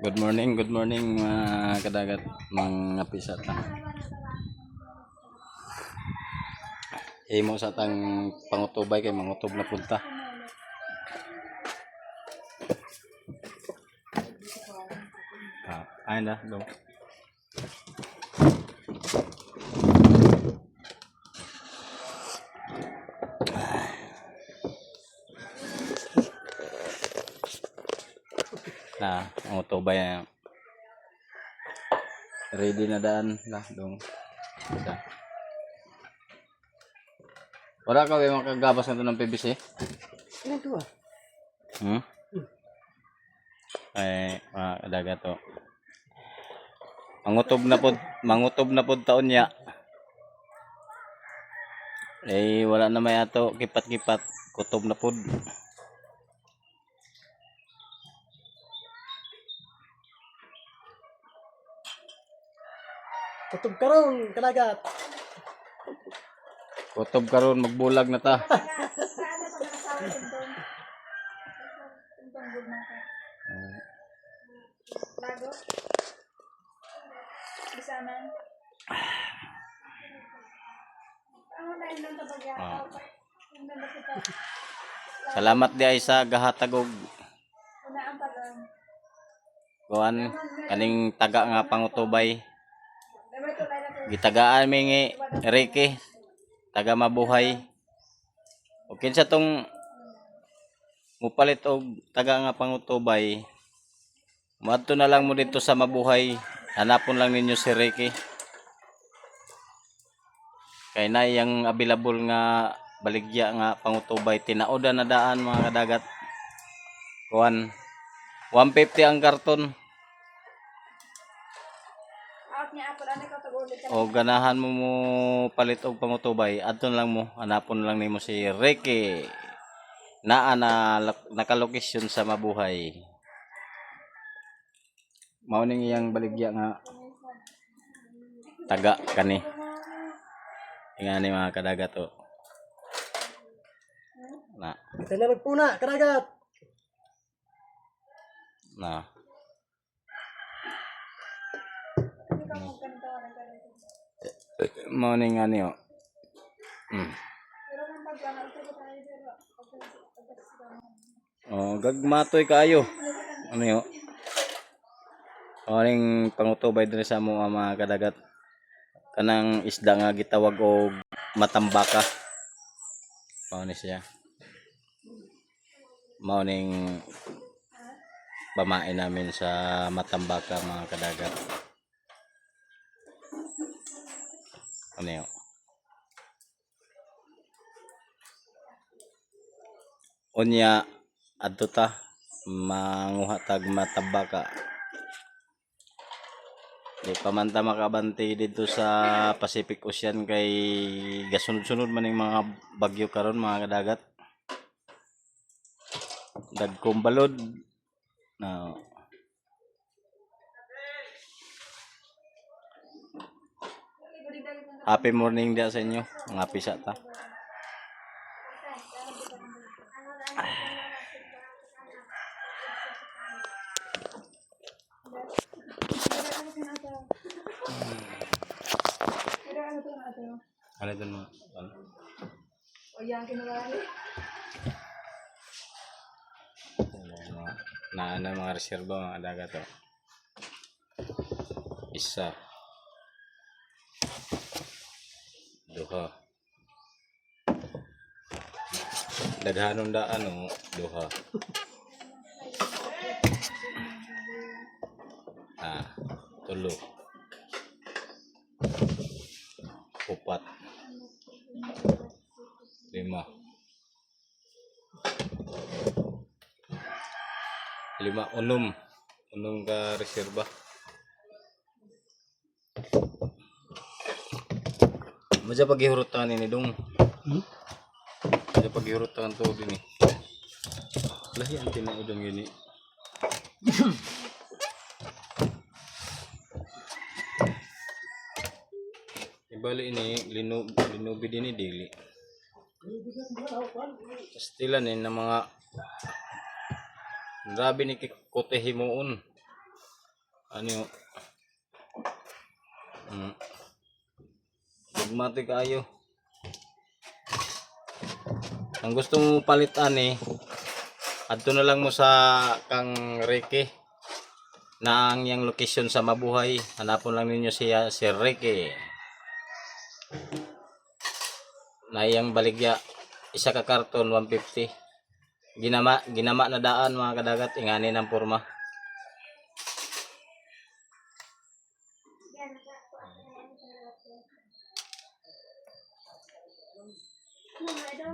Good morning mga kadagat, mga pisata. Himo sa tang pangutubay kay mangutob na punta. Ayun na, dong. Na, pangutubay na. Ready na daan na, dong. Isa. Wala ka ba makagabas na ito ng PVC? Ano ito ah? Ay, mga kadagat to. Mangutob na pod taon niya. Eh, wala na may ato, kipat-kipat. Kutob na pod. Kutob karon kalagat. Kutob karon magbulag na ta. Lago? Bisanan? Ano na yun ang tabagya? Salamat di ay sa gahatagog Una ang tagang. kuan kaning taga nga pangutubay. Never to line up. Gitagaan mi nga Ricky taga mabuhay. O kinsa tong mupalit og taga nga pangutubay. Madto na lang mo dito sa mabuhay. Hanapon lang ninyo si Ricky. Kay na yang available nga baligya nga pangutubay tinaudan na daan mga kadagat. Kuan 150 ang karton. Out niya ako ano ko tagulit ka. O ganahan mo palit og pangutubay, adton lang mo, hanapon lang nimo si Ricky. Naa na nakalokasyon sa mabuhay. Mao ning iyang baligya nga taga kani. Ingani mga kadagat to. Na. Salamat po na kalagat. Na. Mao ning ani o. Pero kung paglaro ito ko tayo pero Oh, gagmatoy kaayo. Ano yo? Oring pangutubay diri sa amo mga kadagat. Kanang isda nga gitawag og matambaka. Mao ni siya. Mao ning pamain namin sa matambaka mga kadagat. Ano yo? Unya adto ta manguha tag matambaka. Di pa man ta makabanti dito sa Pacific Ocean kay gasunod-sunod man yung mga bagyo karon mga kadagat. Dagkong balod. Na happy morning dia sa inyo mga pisata. Ano dun mo? o yang kinuwari. Na mga reserba mga dagat to. Isa. Duha. Daghanon daan o duha. Tulo. Upat. 5. 5 unom ka reserba. Maja paghihurutan ini dong. Maja paghihurutan to din eh. Lahi ang tinaudang yun eh. Ibali ini linubi din ni dili. Pastilan eh na mga grabe ni kote himuon. Ano yun? Dugmati kayo. Ang gusto mo palitan adto na lang mo sa kang Ricky na ang yang location sa Mabuhay. Hanapon lang ninyo siya, si Ricky. Na iyang baligya, isa ka karton 150. Ginama na daan mga kadagat, ingani ng porma.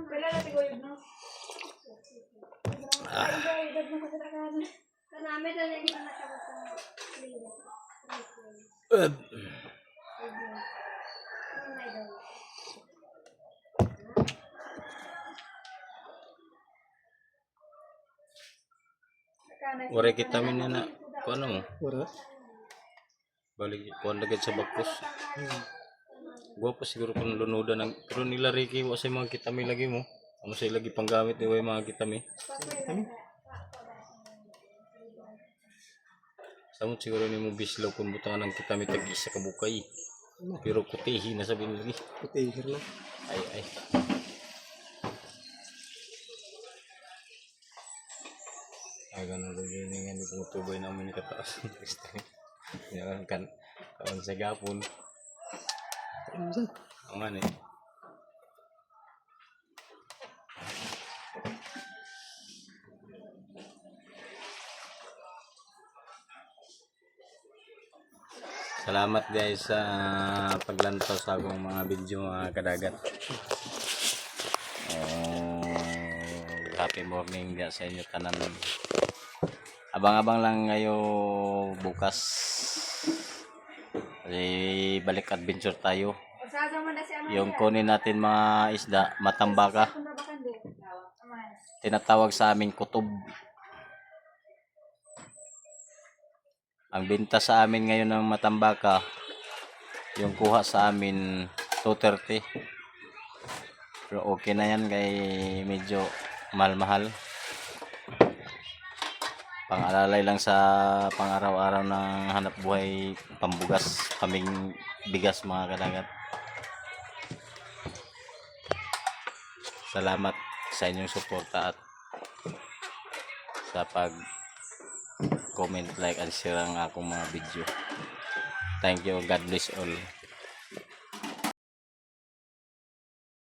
Wala na tiguyod, no? Idad mo kasi tagaan. Kanami na hindi pa nakabot sa lida. Wari kita na kung ano mo, Wala. balik kuan lagi sa bakos. Gwapo siguro kung lunudan ng pero nila Ricky wa sa mga kitami lagi mo. Ano sa lagi panggamit ni way mga kitami. Samot siguro ni mo bislaw kung butangan ng kitami tagi sa kabukay. Pero kutihi na sabi lagi. Putih na. Ay. Ay ganun lagi nga ni tubay namin ni kataas. Yan kan kaon sa gapon. Ang ano Salamat guys sa paglantaw sa akong mga video mga kadagat. Happy morning ga sa inyo tanan. Abang-abang lang ngayo bukas. Balik adventure tayo. Yung kunin natin mga isda, matambaka. Tinatawag sa amin kutob. Ang binta sa amin ngayon ng matambaka, yung kuha sa amin 230. Pero okay na yan kay medyo mahal-mahal. Pang-alalay lang sa pang-araw-araw ng hanap buhay, pambugas, paming bigas mga kadagat. Salamat sa inyong suporta at sa pag comment, like, and share ang akong mga video. Thank you. God bless all.